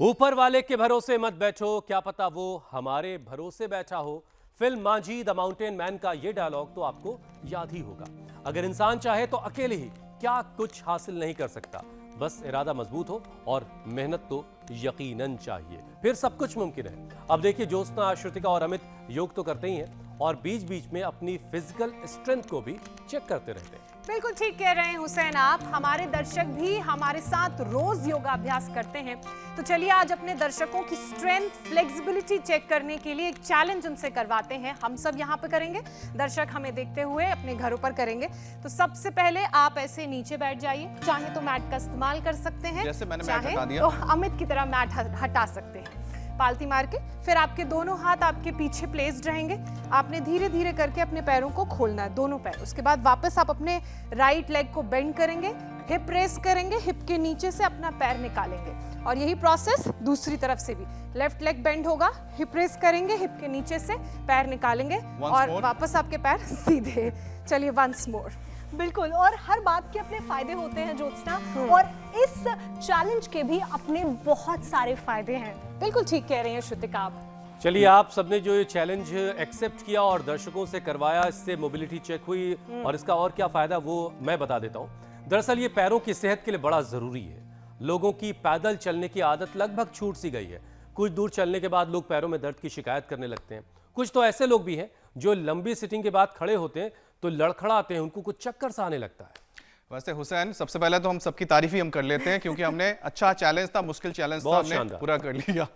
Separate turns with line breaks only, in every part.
ऊपर वाले के भरोसे मत बैठो, क्या पता वो हमारे भरोसे बैठा हो। Film Manjhi the mountain man का ये डायलॉग तो आपको याद ही होगा। अगर इंसान चाहे तो अकेले ही क्या कुछ हासिल नहीं कर सकता, बस इरादा मजबूत हो और मेहनत तो यकीनन चाहिए, फिर सब कुछ मुमकिन है। अब देखिए, ज्योत्सना, श्रुतिका और अमित योग तो करते ही हैं और बीच बीच में अपनी फिजिकल स्ट्रेंथ को भी चेक करते रहते हैं।
बिल्कुल ठीक कह रहे हैं हुसैन आप। हमारे दर्शक भी हमारे साथ रोज योगाभ्यास करते हैं, तो चलिए आज अपने दर्शकों की स्ट्रेंथ, फ्लेक्सिबिलिटी चेक करने के लिए एक चैलेंज उनसे करवाते हैं। हम सब यहाँ पे करेंगे, दर्शक हमें देखते हुए अपने घरों पर करेंगे। तो सबसे पहले आप ऐसे नीचे बैठ जाइए, चाहे तो मैट का इस्तेमाल कर सकते हैं,
जैसे मैंने मैट
चाहे
हटा दिया।
तो अमित की तरह मैट हटा सकते हैं पालती मार के। फिर आपके दोनों हाथ आपके पीछे प्लेस्ड रहेंगे। आपने धीरे धीरे करके अपने पैरों को खोलना है, दोनों पैर। उसके बाद वापस आप अपने राइट लेग को बेंड करेंगे, हिप रेस करेंगे, हिप के नीचे से अपना पैर निकालेंगे। और यही प्रोसेस दूसरी तरफ से भी, लेफ्ट लेग बेंड होगा, हिप रेस करेंगे, हिप के नीचे से पैर निकालेंगे और वापस आपके पैर सीधे। चलिए वंस मोर।
बिल्कुल, और हर बात के अपने फायदे होते हैं ज्योत्सना, और इस चैलेंज के भी अपने बहुत सारे फायदे हैं।
बिल्कुल ठीक कह रही हैं श्रुतिका आप।
चलिए, आप सबने जो ये चैलेंज एक्सेप्ट किया और दर्शकों से करवाया, इससे मोबिलिटी चेक हुई और इसका और क्या फायदा वो मैं बता देता हूं। दरअसल ये पैरों की सेहत के लिए बड़ा जरूरी है। लोगों की पैदल चलने की आदत लगभग छूट सी गई है। कुछ दूर चलने के बाद लोग पैरों में दर्द की शिकायत करने लगते हैं। कुछ तो ऐसे लोग भी हैं जो लंबी सिटिंग के बाद खड़े होते हैं तो लड़खड़ाते हैं, उनको कुछ चक्कर सा आने लगता है।
वैसे हुसैन, सबसे पहले तो हम सबकी तारीफ ही हम कर लेते हैं, क्योंकि हमने अच्छा चैलेंज था, मुश्किल चैलेंज था, हमने पूरा कर लिया।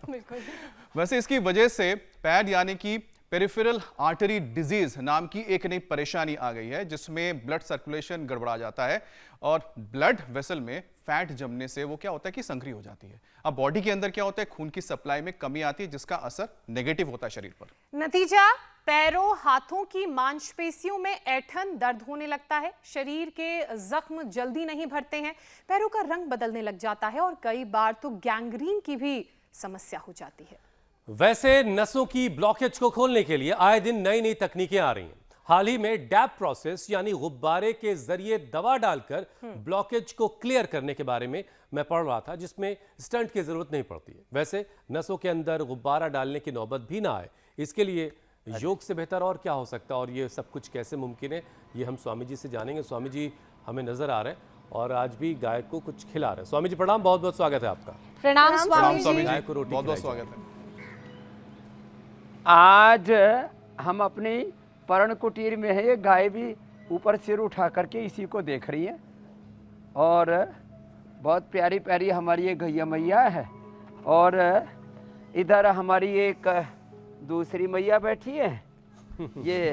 वैसे इसकी वजह से पैड यानी कि पेरिफेरल आर्टरी डिजीज नाम की एक नई परेशानी आ गई है, जिसमें ब्लड सर्कुलेशन गड़बड़ा जाता है और ब्लड वेसल में फैट जमने से वो क्या होता है कि संकरी हो जाती है। अब बॉडी के अंदर क्या होता है, खून की सप्लाई में कमी आती है, जिसका असर नेगेटिव होता है शरीर पर।
नतीजा, पैरों, हाथों की मांसपेशियों में ऐंठन, दर्द होने लगता है, शरीर के जख्म जल्दी नहीं भरते हैं, पैरों का रंग बदलने लग जाता है और कई बार तो गैंग्रीन की भी समस्या हो जाती है।
वैसे नसों की ब्लॉकेज को खोलने के लिए आए दिन नई नई तकनीकें आ रही हैं। हाल ही में डैप प्रोसेस यानी गुब्बारे के जरिए दवा डालकर ब्लॉकेज को क्लियर करने के बारे में मैं पढ़ रहा था, जिसमें स्टंट की जरूरत नहीं पड़ती है। वैसे नसों के अंदर गुब्बारा डालने की नौबत भी ना आए, इसके लिए योग से बेहतर और क्या हो सकता है, और ये सब कुछ कैसे मुमकिन है, ये हम स्वामी जी से जानेंगे। स्वामी जी हमें नजर आ रहे हैं और आज भी गाय को कुछ खिला रहे हैं। स्वामी जी प्रणाम, बहुत बहुत स्वागत है आपका।
प्रणाम स्वामी जी।
गाय को रोटी
बहुत बहुत
खिलाई
स्वागत है।
आज हम अपनी पर्ण कुटीर में है। ये गाय भी ऊपर सिर उठा करके इसी को देख रही है और बहुत प्यारी प्यारी हमारी ये गैया मैया है। और इधर हमारी एक दूसरी मैया बैठी है। ये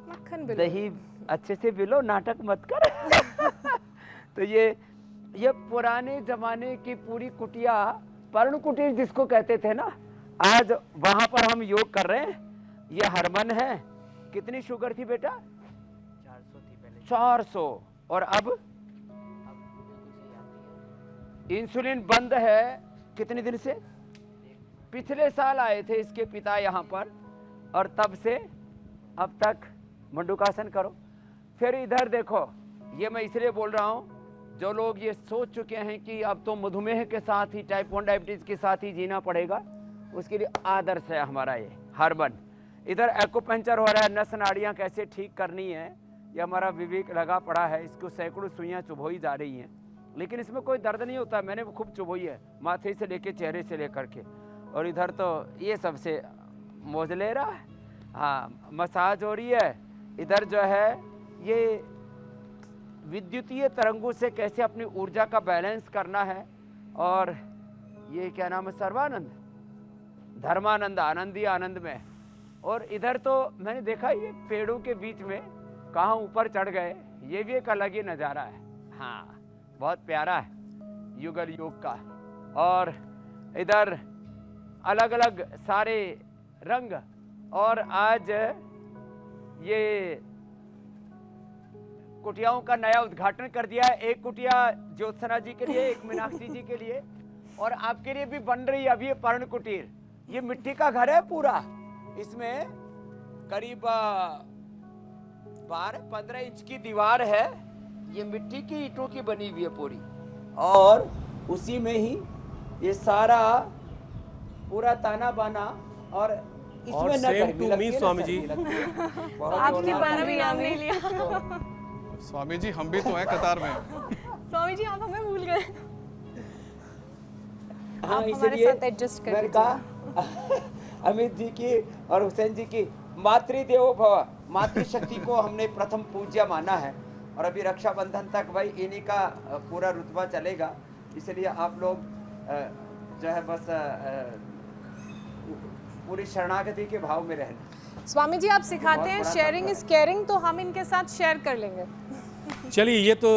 मक्खन बिलो।
दही अच्छे से बिलो, नाटक मत कर। तो ये पुराने जमाने की पूरी कुटिया, पर्ण कुटीर जिसको कहते थे ना, आज वहां पर हम योग कर रहे हैं। ये हरमन है। कितनी शुगर थी बेटा? 400 थी पहले। 400। और अब इंसुलिन बंद है। कितने दिन से? पिछले साल आए थे इसके पिता यहाँ पर, और तब से अब तक मंडूकासन करो। फिर इधर देखो, ये मैं इसलिए बोल रहा हूँ, जो लोग ये सोच चुके हैं कि अब तो मधुमेह के साथ ही, टाइप 1 डायबिटीज के साथ ही जीना पड़ेगा, उसके लिए आदर्श है हमारा ये हर्बन। इधर एक्यूपंक्चर हो रहा है, नस नाड़ियाँ कैसे ठीक करनी है, ये हमारा विवेक लगा पड़ा है। इसको सैकड़ों सुइयाँ चुभोई जा रही हैं, लेकिन इसमें कोई दर्द नहीं होता। मैंने खूब चुभोई है, माथे से लेके चेहरे से लेकर के। और इधर तो ये सबसे मौज ले रहा है। हाँ, मसाज हो रही है। इधर जो है ये विद्युतीय तरंगों से कैसे अपनी ऊर्जा का बैलेंस करना है। और ये क्या नाम है, सर्वानंद, धर्मानंद, आनंद ही आनंद में। और इधर तो मैंने देखा ये पेड़ों के बीच में कहाँ ऊपर चढ़ गए, ये भी एक अलग ही नज़ारा है। हाँ, बहुत प्यारा है युगल योग का। और इधर अलग अलग सारे रंग। और आज ये कुटियाओं का नया उद्घाटन कर दिया है। एक कुटिया ज्योत्सना जी के लिए, एक मीनाक्षी जी के लिए, और आपके लिए भी बन रही है अभी ये पर्ण कुटीर। ये मिट्टी का घर है पूरा। इसमें करीब 12-15 इंच की दीवार है। ये मिट्टी की ईंटों की बनी हुई है पूरी, और उसी में ही ये सारा पूरा ताना बाना और
और
इसमें
same
गर्मी
to
लगती
me,
है, ना
स्वामी
सर्दी
जी।
लगती है। बहुत
आपकी
जोरदार
बात
गर्मी
भी नाम नहीं लिया।
स्वामी जी हम भी तो हैं कतार में।
स्वामी जी आप हमें भूल गए।
हाँ,
आप हमारे
इसलिए
साथ adjust कर
मैंने कहा अमित जी की और हुसैन जी की मातृदेवो भव, मातृशक्ति को हमने प्रथम पूज्य माना है और अभी रक्षाबंधन तक भाई इन्हीं का पूरा रुतबा चलेगा। इसलिए आप लोग जो है बस पूरी शरणागति के भाव में रहना।
स्वामी जी आप सिखाते हैं शेयरिंग इज केयरिंग, तो हम इनके साथ शेयर कर लेंगे।
चलिए, ये तो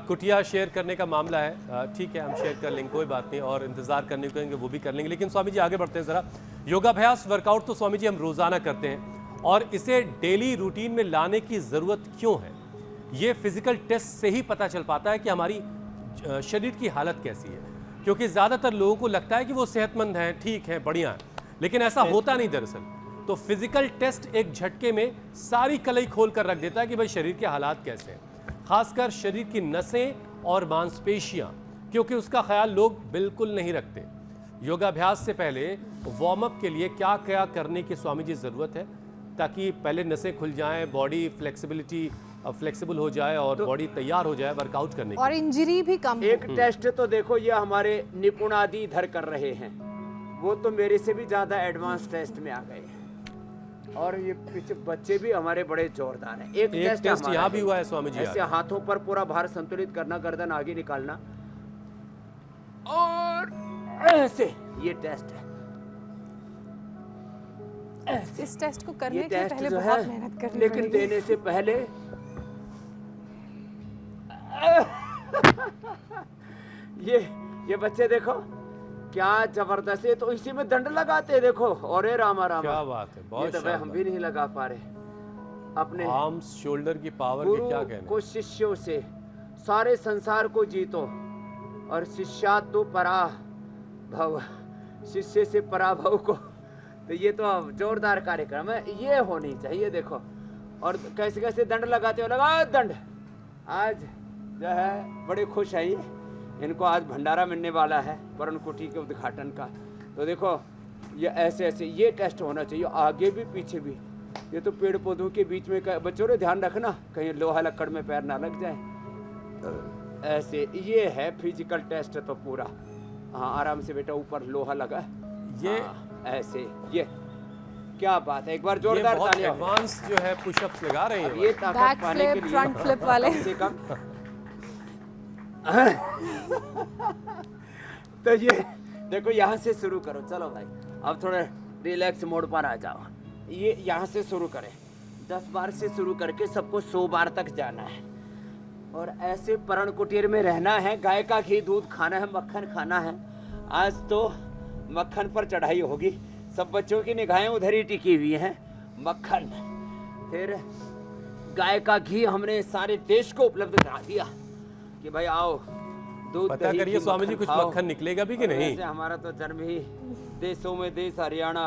कुटिया शेयर करने का मामला है, ठीक है, हम शेयर कर लेंगे, कोई बात नहीं, और इंतजार करने को कहेंगे वो भी कर लेंगे। लेकिन स्वामी जी आगे बढ़ते हैं ज़रा। योगाभ्यास वर्कआउट तो स्वामी जी हम रोज़ाना करते हैं, और इसे डेली रूटीन में लाने की ज़रूरत क्यों है? ये फिजिकल टेस्ट से ही पता चल पाता है कि हमारी शरीर की हालत कैसी है, क्योंकि ज़्यादातर लोगों को लगता है कि वो सेहतमंद हैं, ठीक है, बढ़िया है, लेकिन ऐसा होता नहीं दरअसल। तो फिजिकल टेस्ट एक झटके में सारी कलई खोल कर रख देता है कि भाई शरीर के हालात कैसे हैं, खासकर शरीर की नसें और मांसपेशियां, क्योंकि उसका ख्याल लोग बिल्कुल नहीं रखते। योगाभ्यास से पहले वार्म अप के लिए क्या क्या करने की स्वामी जी ज़रूरत है, ताकि पहले नसें खुल जाएं, बॉडी फ्लेक्सिबल हो जाए और बॉडी तैयार हो जाए वर्कआउट करने के
और इंजरी भी कम हो।
एक टेस्ट तो देखो ये हमारे निपुणादि इधर कर रहे हैं, वो तो मेरे से भी ज्यादा एडवांस टेस्ट में आ गए हैं, और ये पीछे बच्चे भी हमारे बड़े जोरदार हैं। एक टेस्ट
टेस्ट यहाँ भी हुआ है स्वामी जी।
ऐसे हाथों पर पूरा भार संतुलित करना, गर्दन आगे निकालना, और ऐसे ये टेस्ट है। ऐसे
इस टेस्ट को करने
ये
के लिए
टेस्ट
पहले
जो
बहुत
है,
मेहनत करनी
लेकिन
पड़ेगी।
देने से पहले ये बच्चे देखो क्या जबरदस्त है, तो इसी में दंड लगाते हैं, देखो, और रामा रामा,
क्या बात है, बहुत
ये तो भाई हम भी नहीं लगा पा रहे अपने
आर्म्स शोल्डर की पावर के, क्या कहने।
को शिष्यों से सारे संसार को जीतो और शिष्यात तो पराभव, शिष्य से पराभव को, तो ये तो जोरदार कार्यक्रम है, ये होनी चाहिए। देखो और कैसे कैसे दंड लगाते हो, लगा दंड। आज जो है बड़े खुश है, इनको आज भंडारा मिलने वाला है वरुण कुटी के उद्घाटन का। तो देखो ये ऐसे ऐसे ये टेस्ट होना चाहिए, आगे भी पीछे भी। ये तो पेड़ पौधों के बीच में, बच्चों ने ध्यान रखना कहीं लोहा लक्कड़ में पैर ना लग जाए। ऐसे ये है फिजिकल टेस्ट तो पूरा। हाँ आराम से बेटा, ऊपर लोहा लगा
ये
ऐसे, ये क्या बात है, एक बार जोरदार तालियां।
एडवांस जो है पुशअप्स लगा रहे हैं।
ये ताकत
बैक
पाने के
फ्लिप,
लिए
फ्रंट फ्लिप वाले।
कम से कम तो ये देखो यहाँ से शुरू करो, चलो भाई अब थोड़े रिलैक्स मोड पर आ जाओ। ये यहाँ से शुरू करें, 10 बार से शुरू करके सबको 100 बार तक जाना है, और ऐसे परण कुटीर में रहना है। गाय का घी दूध खाना है, मक्खन खाना है। आज तो मक्खन पर चढ़ाई होगी, सब बच्चों की निगाहें उधर ही टिकी हुई हैं। मक्खन, फिर गाय का घी हमने सारे देश को उपलब्ध करा दिया कि भाई आओ दूध
पता
दही
करिए
घी
स्वामी जी,
मक्खन
कुछ
खाओ।
मक्खन निकलेगा भी कि नहीं?
वैसे हमारा तो जन्म ही देशों में देश हरियाणा,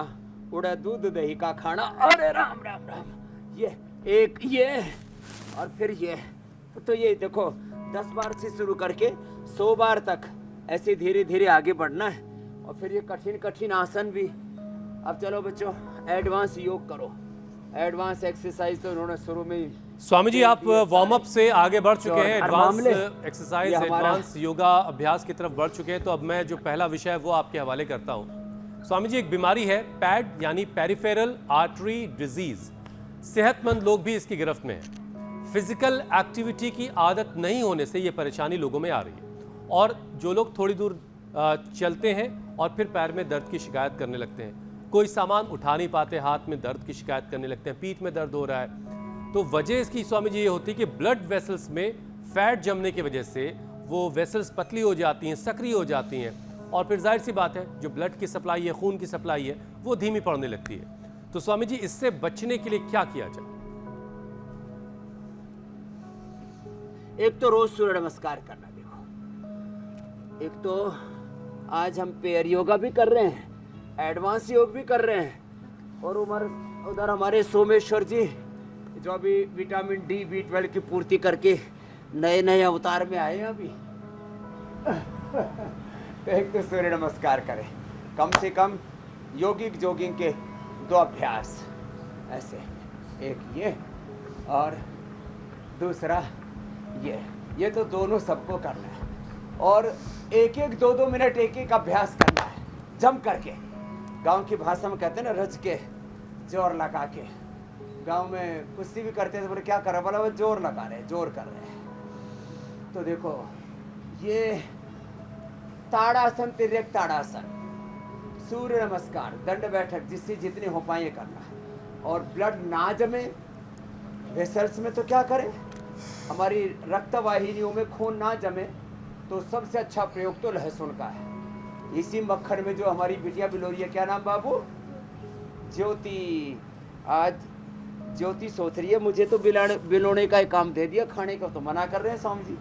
उड़ा दूध दही का खाना। अरे राम राम राम, ये एक ये और फिर ये, तो ये देखो 10 बार से शुरू करके 100 बार तक ऐसे धीरे धीरे आगे बढ़ना है। और फिर ये कठिन कठिन आसन भी। अब चलो बच्चों एडवांस योग करो, एडवांस एक्सरसाइज तो उन्होंने शुरू में ही।
स्वामी जी आप वार्म अप से आगे बढ़ चुके हैं,
और
एडवांस
मामले,
एक्सरसाइज,
ये हमारा-
एडवांस योगा अभ्यास की तरफ बढ़ चुके हैं। तो अब मैं जो पहला विषय है वो आपके हवाले करता हूँ। स्वामी जी एक बीमारी है पैड यानी पेरिफेरल आर्टरी डिजीज। सेहतमंद लोग भी इसकी गिरफ्त में हैं। फिजिकल एक्टिविटी की आदत नहीं होने से ये परेशानी लोगों में आ रही है, और जो लोग थोड़ी दूर चलते हैं और फिर पैर में दर्द की शिकायत करने लगते हैं, कोई सामान उठा नहीं पाते, हाथ में दर्द की शिकायत करने लगते हैं, पीठ में दर्द हो रहा है, तो वजह इसकी स्वामी जी ये होती है कि ब्लड वेसल्स में फैट जमने की वजह से वो वेसल्स पतली हो जाती हैं, सक्रिय हो जाती हैं, और फिर जाहिर सी बात है जो ब्लड की सप्लाई है, खून की सप्लाई है, वो धीमी पड़ने लगती है। तो स्वामी जी इससे बचने के लिए क्या किया जाए?
एक तो रोज सूर्य नमस्कार करना, देखो, एक तो आज हम पेयर योगा भी कर रहे हैं, एडवांस योग भी कर रहे हैं, और उधर हमारे सोमेश्वर जी जो अभी विटामिन डी B12 की पूर्ति करके नए नए अवतार में आए हैं अभी तो एक तो सूर्य नमस्कार करें, कम से कम योगिक जॉगिंग के 2 अभ्यास ऐसे, एक ये और दूसरा ये तो दोनों सबको करना है। और 1-1 2-2 मिनट 1-1 अभ्यास करना है जम करके। गांव की भाषा में कहते हैं ना, रज के जोर लगा के। गांव में कुश्ती भी करते थे, बोले क्या कर रहा, बोला वो जोर लगा रहे, जोर कर रहे हैं। तो देखो ये ताड़ासन, तिर्यक ताड़ासन, सूर्य नमस्कार, दंड बैठक, जिससे जितने हो पाए करना है। और ब्लड ना जमे वेसल्स में, तो क्या करें, हमारी रक्त वाहिनियों में खून ना जमे, तो सबसे अच्छा प्रयोग तो लहसुन का है। इसी मक्खन में जो हमारी बिटिया बिलोरी है, क्या नाम बाबू, ज्योति, आज ज्योति सोच रही है मुझे तो बिलोने का एक काम दे दिया, खाने का तो मना कर रहे हैं स्वामी जी,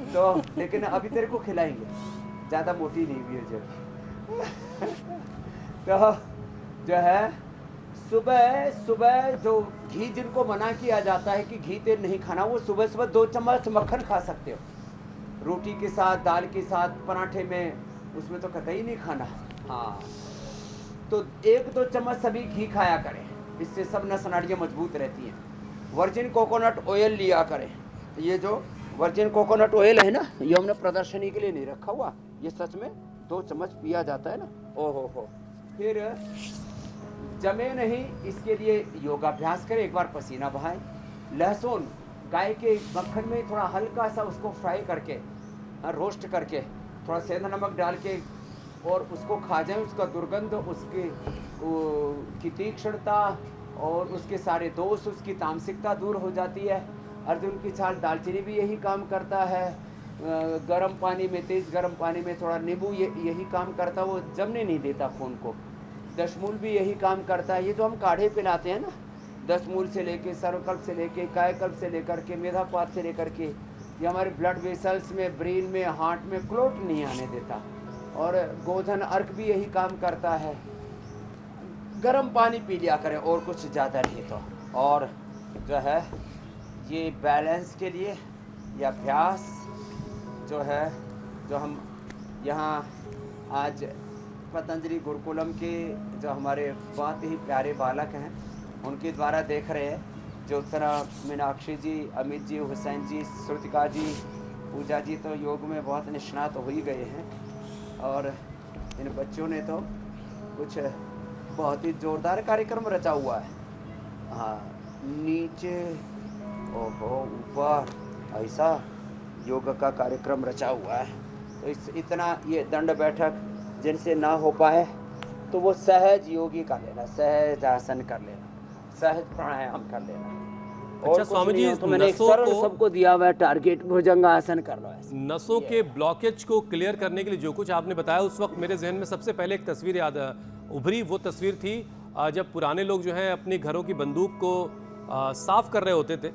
तो लेकिन अभी तेरे को खिलाएंगे, ज़्यादा मोटी नहीं हुई है ज्योति। तो जो है सुबह सुबह जो घी जिनको मना किया जाता है कि घी तेल नहीं खाना, वो सुबह सुबह 2 चम्मच मक्खन खा सकते हो, रोटी के साथ, दाल के साथ, पराठे में, उसमें तो कतई नहीं खाना। हाँ, तो 1-2 चम्मच सभी घी खाया करें, इससे सब नस नाड़ियाँ मजबूत रहती हैं। वर्जिन कोकोनट ऑयल लिया करें। ये जो वर्जिन कोकोनट ऑयल है ना, ये हमने प्रदर्शनी के लिए नहीं रखा हुआ, ये सच में 2 चम्मच पिया जाता है ना। ओहो। फिर जमे नहीं, इसके लिए योगाभ्यास करें, एक बार पसीना बहाएं। लहसुन गाय के मक्खन में थोड़ा हल्का सा उसको फ्राई करके, रोस्ट करके, थोड़ा सेंधा नमक डाल के और उसको खा जाएं, उसका दुर्गंध, उसकी की तीक्ष्णता और उसके सारे दोष, उसकी तामसिकता दूर हो जाती है। अर्जुन की छाल, दालचीनी भी यही काम करता है। गर्म पानी में, तेज गर्म पानी में थोड़ा नींबू यही काम करता है, वो जमने नहीं देता खून को। दशमूल भी यही काम करता है। ये जो हम काढ़े पिलाते हैं ना, दशमूल से लेके, सर्वकल्प से लेके, कायकल्प से लेकर के, मेधापात से लेकर के, ये हमारे ब्लड वेसल्स में, ब्रेन में, हार्ट में क्लोट नहीं आने देता। और गोधन अर्क भी यही काम करता है। गर्म पानी पी लिया करें, और कुछ ज़्यादा नहीं तो। और जो है ये बैलेंस के लिए ये अभ्यास जो है, जो हम यहाँ आज पतंजलि गुरुकुलम के जो हमारे बहुत ही प्यारे बालक हैं, उनके द्वारा देख रहे हैं, ज्योत्सना, मीनाक्षी जी, अमित जी, हुसैन जी, श्रुतिका जी, पूजा जी तो योग में बहुत निष्णात हो ही गए हैं। और इन बच्चों ने तो कुछ बहुत ही जोरदार कार्यक्रम रचा हुआ है। हाँ, नीचे, ओहो, ऊपर, ऐसा योग का कार्यक्रम रचा हुआ है। तो इतना ये दंड बैठक जिनसे ना हो पाए, तो वो सहज योगी कर लेना, सहज आसन कर लेना, सहज प्राणायाम कर लेना।
अच्छा स्वामी जी,
तो मैंने एक सरल सबको दिया हुआ है टारगेट, भुजंगासन कर लो।
नसों के ब्लॉकेज को क्लियर करने के लिए जो कुछ आपने बताया, उस वक्त मेरे जहन में सबसे पहले एक तस्वीर याद उभरी। वो तस्वीर थी जब पुराने लोग जो है अपनी घरों की बंदूक को साफ कर रहे होते थे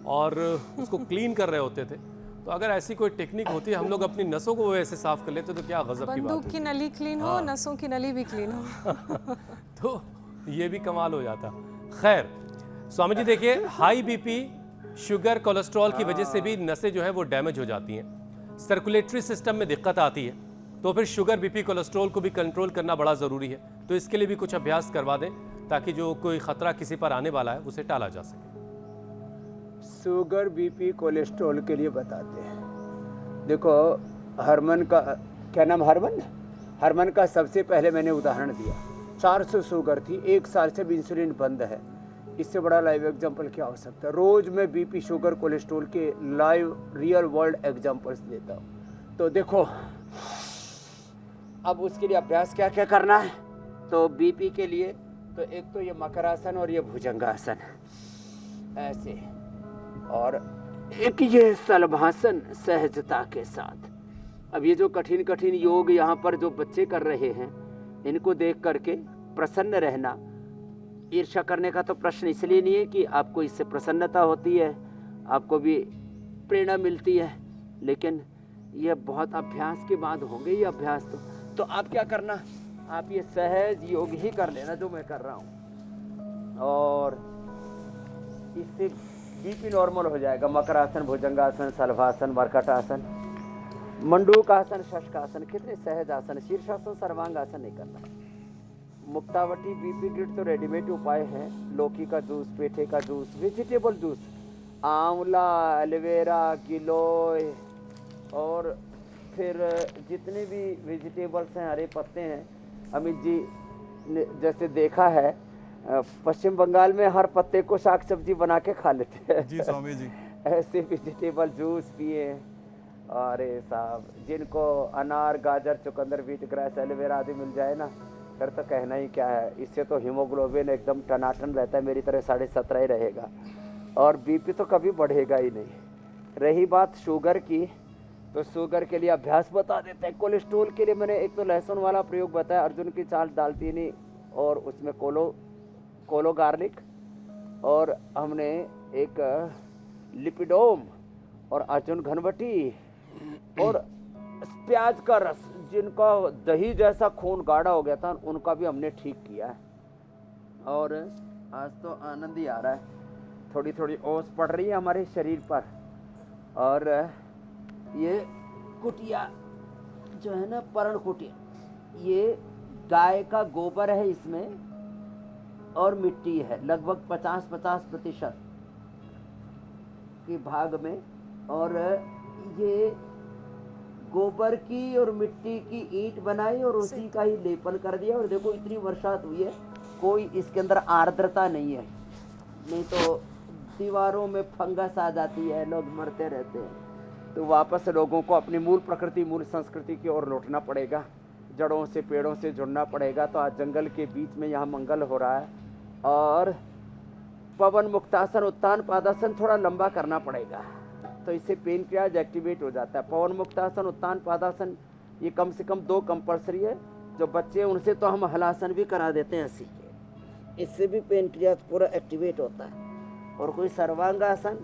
और उसको क्लीन कर रहे होते थे। तो अगर ऐसी कोई टेक्निक होती है, हम लोग अपनी नसों को वैसे साफ कर लेते तो क्या गजब की बात है।
बंदूक की नली क्लीन हो, नसों की नली भी क्लीन हो।
तो ये भी कमाल हो जाता। खैर स्वामी जी, देखिए हाई बीपी, शुगर, कोलेस्ट्रॉल की वजह से भी नसें जो है वो डैमेज हो जाती हैं, सर्कुलेटरी सिस्टम में दिक्कत आती है। तो फिर शुगर, बीपी, कोलेस्ट्रॉल को भी कंट्रोल करना बड़ा ज़रूरी है। तो इसके लिए भी कुछ अभ्यास करवा दें ताकि जो कोई ख़तरा किसी पर आने वाला है उसे टाला जा सके।
शुगर, बीपी, कोलेस्ट्रॉल के लिए बताते हैं। देखो हरमन का, क्या नाम, हरमन का सबसे पहले मैंने उदाहरण दिया। 400 शुगर थी, 1 साल से भी इंसुलिन बंद है। इससे बड़ा लाइव एग्जांपल क्या हो सकता है। रोज मैं बीपी, शुगर, कोलेस्ट्रॉल के लाइव रियल वर्ल्ड एग्जांपल्स देता हूँ। तो देखो अब उसके लिए अभ्यास क्या क्या करना है। तो बीपी के लिए तो एक तो ये मकरासन और ये भुजंगासन ऐसे, और एक ये सलभासन सहजता के साथ। अब ये जो कठिन कठिन योग यहाँ पर जो बच्चे कर रहे हैं, इनको देख करके प्रसन्न रहना। ईर्ष्या करने का तो प्रश्न इसलिए नहीं है कि आपको इससे प्रसन्नता होती है, आपको भी प्रेरणा मिलती है, लेकिन ये बहुत अभ्यास के बाद होंगे ये अभ्यास। तो आप क्या करना, आप ये सहज योग ही कर लेना जो मैं कर रहा हूँ, और इससे बीपी नॉर्मल हो जाएगा। मकरासन, भुजंगासन, सलभासन, मरकटासन, मंडूकासन, शशकासन, कितने सहज आसन, शीर्षासन, सर्वांगासन नहीं करना। मुक्तावटी, बीपी ग्रिड तो रेडीमेड उपाय हैं। लौकी का जूस, पेठे का जूस, वेजिटेबल जूस, आंवला, एलोवेरा, गिलोय और फिर जितने भी वेजिटेबल्स हैं, हरे पत्ते हैं। अमित जी ने जैसे देखा है पश्चिम बंगाल में हर पत्ते को साग सब्जी बना के खा लेते हैं।
जी स्वामी जी।
ऐसे वेजिटेबल जूस पिए। अरे साहब, जिनको अनार, गाजर, चुकंदर, व्हीट ग्रास, एलोवेरा आदि मिल जाए ना, फिर तो कहना ही क्या है। इससे तो हीमोग्लोबिन एकदम टनाटन रहता है, मेरी तरह 17.5 ही रहेगा और बीपी तो कभी बढ़ेगा ही नहीं। रही बात शुगर की, तो शुगर के लिए अभ्यास बता देते हैं। कोलेस्ट्रोल के लिए मैंने एक तो लहसुन वाला प्रयोग बताया, अर्जुन की चाल, दालचीनी और उसमें कोलो गार्लिक, और हमने एक लिपिडोम और अर्जुन घनवटी और प्याज का रस, जिनका दही जैसा खून गाढ़ा हो गया था, उनका भी हमने ठीक किया है। और आज तो आनंद ही आ रहा है, थोड़ी थोड़ी ओस पड़ रही है हमारे शरीर पर। और ये कुटिया जो है ना, पर्ण कुटिया, ये गाय का गोबर है इसमें और मिट्टी है, लगभग 50-50% के भाग में। और ये गोबर की और मिट्टी की ईंट बनाई और उसी का ही लेपन कर दिया। और देखो इतनी बरसात हुई है, कोई इसके अंदर आर्द्रता नहीं है, नहीं तो दीवारों में फंगस आ जाती है, लोग मरते रहते हैं। तो वापस लोगों को अपनी मूल प्रकृति, मूल संस्कृति की ओर लौटना पड़ेगा, जड़ों से, पेड़ों से जुड़ना पड़ेगा। तो आज जंगल के बीच में यहाँ मंगल हो रहा है। और पवन मुक्तासन, उत्तान पादासन थोड़ा लंबा करना पड़ेगा, तो इससे पेनक्रियाज एक्टिवेट हो जाता है। पवन मुक्तासन, उत्तान पादासन ये कम से कम 2 कंपल्सरी है। जो बच्चे हैं उनसे तो हम हलासन भी करा देते हैं हंसी के, इससे भी पेनक्रियाज पूरा एक्टिवेट होता है। और कोई सर्वांगासन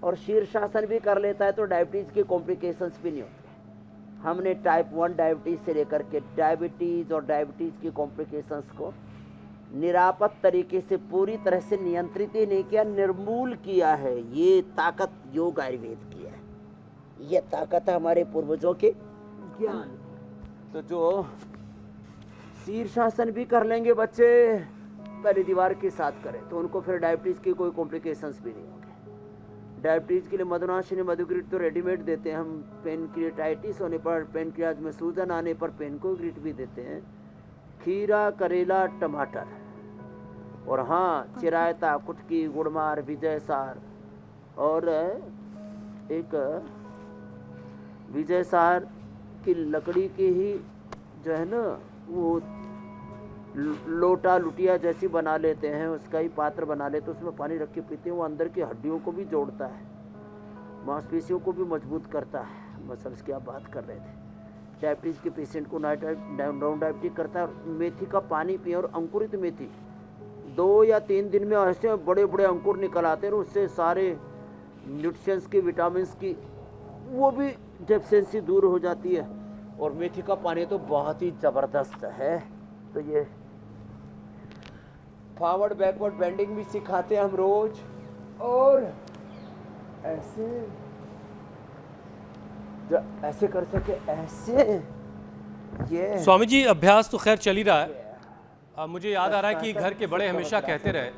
और शीर्षासन भी कर लेता है तो डायबिटीज़ के कॉम्प्लिकेशंस भी नहीं होते। हमने टाइप 1 डायबिटीज़ से लेकर के डायबिटीज़ और डायबिटीज़ की कॉम्प्लिकेशंस को निरापद तरीके से पूरी तरह से नियंत्रित ही नहीं किया, निर्मूल किया है। ये ताकत योग आयुर्वेद की है, ये ताकत है हमारे पूर्वजों के ज्ञान। तो जो शीर्षासन भी कर लेंगे बच्चे, पहली दीवार के साथ करें, तो उनको फिर डायबिटीज़ की कोई कॉम्प्लिकेशंस भी नहीं होंगे। डायबिटीज़ के लिए मधुनाशिनी, मधुग्रिट तो रेडीमेड देते हैं हम। पेनक्रियाटाइटिस होने पर, पेनक्रियाज में सूजन आने पर पेनकोग्रिट भी देते हैं। खीरा, करेला, टमाटर और हाँ, चिरायता, कुटकी, गुड़मार, विजयसार। और एक विजयसार की लकड़ी की ही जो है ना, वो लोटा लुटिया जैसी बना लेते हैं, उसका ही पात्र बना लेते हैं, उसमें पानी रख के पीते हैं। वो अंदर की हड्डियों को भी जोड़ता है, मांसपेशियों को भी मजबूत करता है। मसल्स की आप बात कर रहे थे। डायबिटीज़ के पेशेंट को नॉन डायबिटिक करता है। मेथी का पानी पिए, और अंकुरित मेथी 2 या 3 दिन में ऐसे बड़े बड़े अंकुर निकल आते हैं, उससे सारे न्यूट्रिशंस की, विटामिन्स की वो भी डेफिशिएंसी दूर हो जाती है। और मेथी का पानी तो बहुत ही ज़बरदस्त है। तो ये फॉरवर्ड बैकवर्ड बेंडिंग भी सिखाते हैं हम रोज। और ऐसे कर सके, ऐसे। ये
स्वामी जी अभ्यास तो खैर चल ही रहा है। अब मुझे याद आ रहा है कि घर के बड़े हमेशा कहते रहे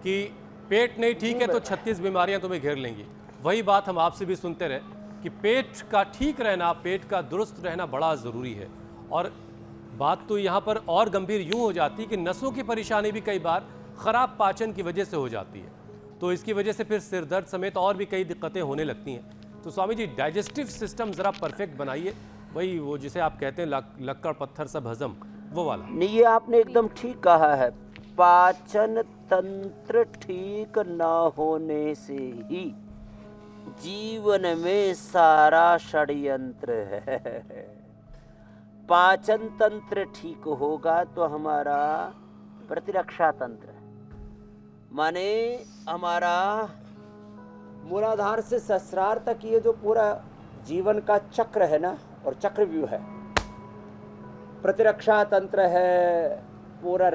कि पेट नहीं ठीक है तो 36 बीमारियां तुम्हें घेर लेंगी। वही बात हम आपसे भी सुनते रहे कि पेट का ठीक रहना, पेट का दुरुस्त रहना बड़ा ज़रूरी है। और बात तो यहाँ पर और गंभीर यूँ हो जाती है कि नसों की परेशानी भी कई बार ख़राब पाचन की वजह से हो जाती है, तो इसकी वजह से फिर सिर दर्द समेत और भी कई दिक्कतें होने लगती हैं। तो स्वामी जी डाइजेस्टिव सिस्टम ज़रा परफेक्ट बनाइए, वही वो जिसे आप कहते हैं लक्कड़ पत्थर सब हजम, वो वाला।
नहीं, ये आपने एकदम ठीक कहा है। पाचन तंत्र ठीक ना होने से ही जीवन में सारा षड्यंत्र है। पाचन तंत्र ठीक होगा तो हमारा प्रतिरक्षा तंत्र, माने हमारा मूलाधार से सहस्रार तक ये जो पूरा जीवन का चक्र है ना, और चक्रव्यूह है, प्रतिरक्षा तंत्र है, पूरा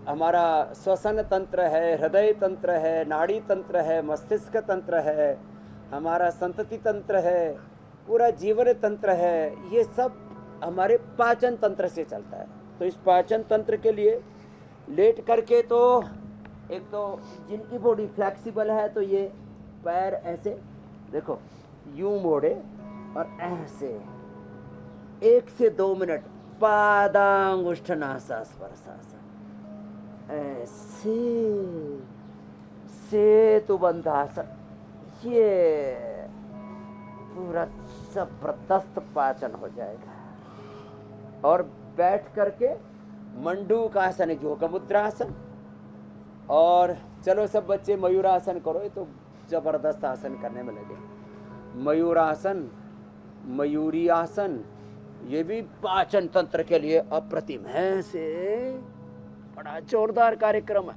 हमारा श्वसन तंत्र है, हृदय तंत्र है, नाड़ी तंत्र है, मस्तिष्क तंत्र है, हमारा संतति तंत्र है, पूरा जीवन तंत्र है, ये सब हमारे पाचन तंत्र से चलता है। तो इस पाचन तंत्र के लिए लेट करके तो एक तो जिनकी बॉडी फ्लेक्सिबल है तो ये पैर ऐसे देखो यूं मोड़े और ऐसे 1 से 2 मिनट पादांगुष्ठनासास्पर्शासन ऐसे सेतुबंधासन, ये पूरा जबरदस्त पाचन हो जाएगा। और बैठ करके मंडूकासन योग मुद्रासन, और चलो सब बच्चे मयूरासन करो, ये तो जबरदस्त आसन करने में लगे। मयूरासन, मयूरी आसन, ये भी पाचन तंत्र के लिए अप्रतिम है, से बड़ा जोरदार कार्यक्रम है।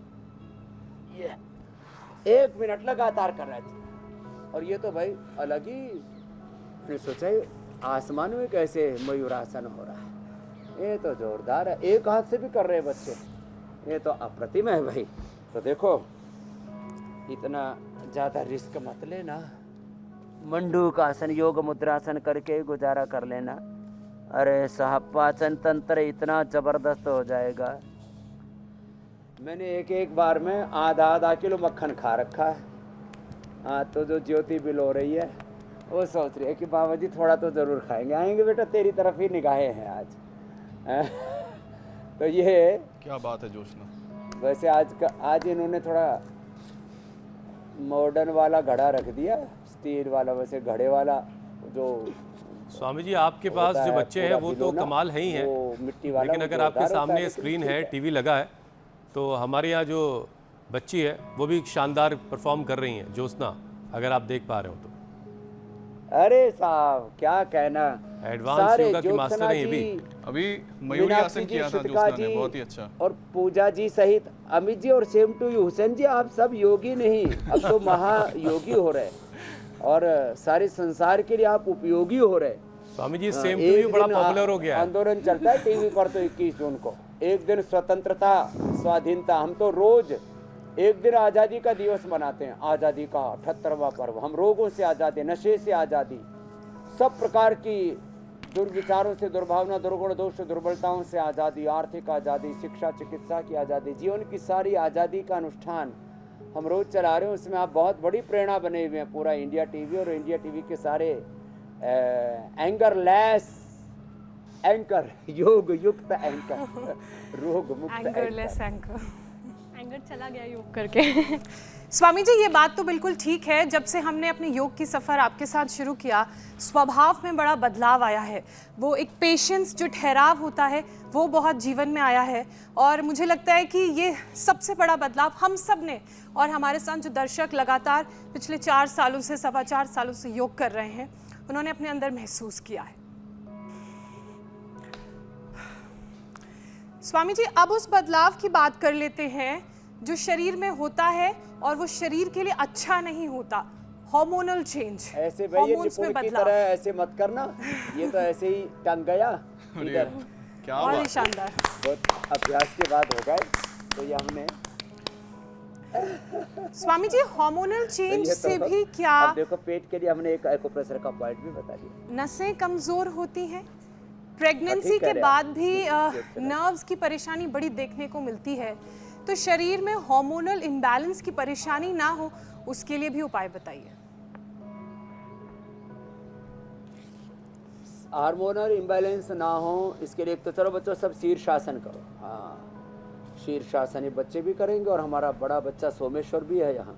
ये 1 मिनट लगातार कर रहे थे, और ये तो भाई अलग ही, मैंने सोचा आसमान में कैसे मयूरासन हो रहा है, ये तो जोरदार है। एक हाथ से भी कर रहे हैं बच्चे, ये तो अप्रतिम है भाई। तो देखो इतना ज़्यादा रिस्क मत लेना, मंडूकासन योग मुद्रासन करके गुजारा कर लेना। अरे साहब पाचन तंत्र इतना ज़बरदस्त हो जाएगा। मैंने एक बार में आधा किलो मक्खन खा रखा है। हाँ, तो जो ज्योति बिल हो रही है वो सोच रही है कि बाबा जी थोड़ा तो ज़रूर खाएंगे। आएंगे बेटा, तेरी तरफ ही निगाहें हैं आज। तो ये
क्या बात है जोशना।
वैसे आज इन्होंने थोड़ा मॉडर्न वाला घड़ा रख दिया, स्टील वाला, वैसे घड़े वाला जो
स्वामी जी आपके पास जो बच्चे हैं वो तो कमाल है ही हैं, लेकिन अगर आपके सामने स्क्रीन है, टीवी लगा है, तो हमारे यहाँ जो बच्ची है वो भी शानदार परफॉर्म कर रही हैं, ज्योत्सना, अगर आप देख पा रहे हो तो।
अरे साहब क्या कहना,
एडवांस योगा की मास्टर है ये भी।
अभी मयूरी आसन किया था जोशना ने, बहुत ही अच्छा।
और पूजा जी सहित अमित जी और सेम टू यू हुसैन जी, आप सब योगी नहीं, अब तो महायोगी हो रहे, और सारे संसार के लिए आप उपयोगी हो रहे।
Swami ji same to you बड़ा पॉपुलर हो गया है।
आंदोलन चलता है टीवी पर तो 21 जून को, एक दिन स्वतंत्रता स्वाधीनता, हम तो रोज एक दिन आज़ादी का दिवस मनाते हैं, आज़ादी का 78वां पर्व। हम रोगों से आज़ादी, नशे से आज़ादी, सब प्रकार की दुर्विचारों से, दुर्भावना, दुर्गुण, दोष, दुर्बलताओं से आज़ादी, आर्थिक आज़ादी, शिक्षा चिकित्सा की आज़ादी, जीवन की सारी आज़ादी का अनुष्ठान हम रोज चला रहे हैं। उसमें आप बहुत बड़ी प्रेरणा बने हुए हैं, पूरा इंडिया टीवी और इंडिया टीवी के सारे एंगरलेस एंकर, योग युक्त एंकर, रोग मुक्त
एंगरलेस एंकर,
एंगर चला गया योग करके।
स्वामी जी ये बात तो बिल्कुल ठीक है, जब से हमने अपने योग की सफ़र आपके साथ शुरू किया, स्वभाव में बड़ा बदलाव आया है। वो एक पेशेंस, जो ठहराव होता है, वो बहुत जीवन में आया है। और मुझे लगता है कि ये सबसे बड़ा बदलाव हम सब ने, और हमारे साथ जो दर्शक लगातार पिछले 4 सालों से, 4.25 सालों से योग कर रहे हैं, उन्होंने अपने अंदर महसूस किया है। स्वामी जी अब उस बदलाव की बात कर लेते हैं जो शरीर में होता है और वो शरीर के लिए अच्छा नहीं होता, हार्मोनल चेंज,
ऐसे भाई ये की तरह ऐसे मत करना, ये तो ऐसे ही टंग गया इधर।
क्या
और
बात,
शानदार,
बहुत अभ्यास के बाद हो गए तो ये हमने।
स्वामी जी हार्मोनल चेंज से भी क्या,
अब देखो पेट के लिए हमने एक एक्यूप्रेशर का पॉइंट भी बता दिया।
नसें कमजोर होती हैं, प्रेगनेंसी के बाद भी नर्व्स की परेशानी बड़ी देखने को मिलती है, तो शरीर में हार्मोनल इम्बैलेंस की परेशानी ना हो उसके लिए भी उपाय बताइए।
हार्मोनल इम्बैलेंस ना हो इसके लिए तो चलो बच्चों सब शीर्षासन करो। हाँ, शीर्षासन ये बच्चे भी करेंगे, और हमारा बड़ा बच्चा सोमेश्वर भी है यहाँ।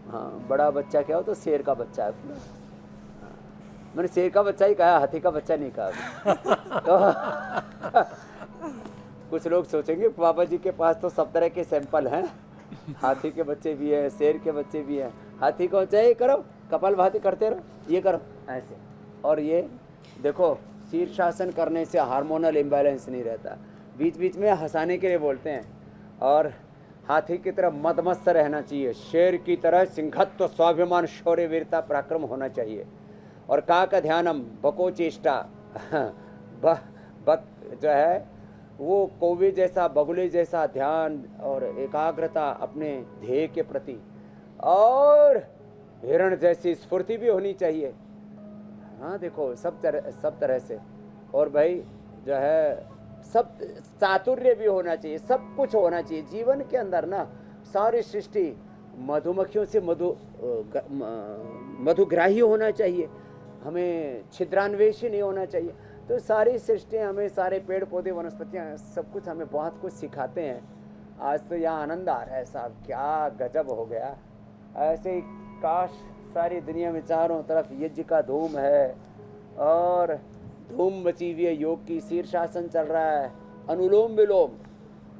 हाँ, बड़ा बच्चा क्या हो तो शेर का बच्चा है। मैंने शेर का बच्चा ही कहा, हाथी का बच्चा नहीं कहा। तो कुछ लोग सोचेंगे बाबा जी के पास तो सब तरह के सैंपल हैं, हाथी के बच्चे भी हैं, शेर के बच्चे भी हैं। हाथी को चाहिए करो, कपालभाति करते रहो, ये करो ऐसे, और ये देखो शीर्षासन करने से हार्मोनल इम्बैलेंस नहीं रहता। बीच बीच में हंसाने के लिए बोलते हैं, और हाथी की तरह मदमस्त रहना चाहिए, शेर की तरह सिंहत्व, स्वाभिमान, शौर्य, वीरता, पराक्रम होना चाहिए। और का ध्यानम बको चेष्टा, बक जो है वो कौवे जैसा, बगुले जैसा ध्यान और एकाग्रता अपने ध्येय के प्रति, और हिरण जैसी स्फूर्ति भी होनी चाहिए। हाँ देखो सब तरह से। और भाई जो है सब चातुर्य भी होना चाहिए, सब कुछ होना चाहिए जीवन के अंदर ना। सारी सृष्टि मधुमक्खियों से मधुग्राही होना चाहिए, हमें छिद्रान्वेषी नहीं होना चाहिए। तो सारी सृष्टि हमें, सारे पेड़ पौधे वनस्पतियाँ सब कुछ हमें बहुत कुछ सिखाते हैं। आज तो यहाँ आनंद आ रहा है साहब, क्या गजब हो गया। ऐसे ही काश सारी दुनिया में चारों तरफ यज्ञ का धूम है और धूम मची हुई है, योग की शीर्षासन चल रहा है, अनुलोम विलोम।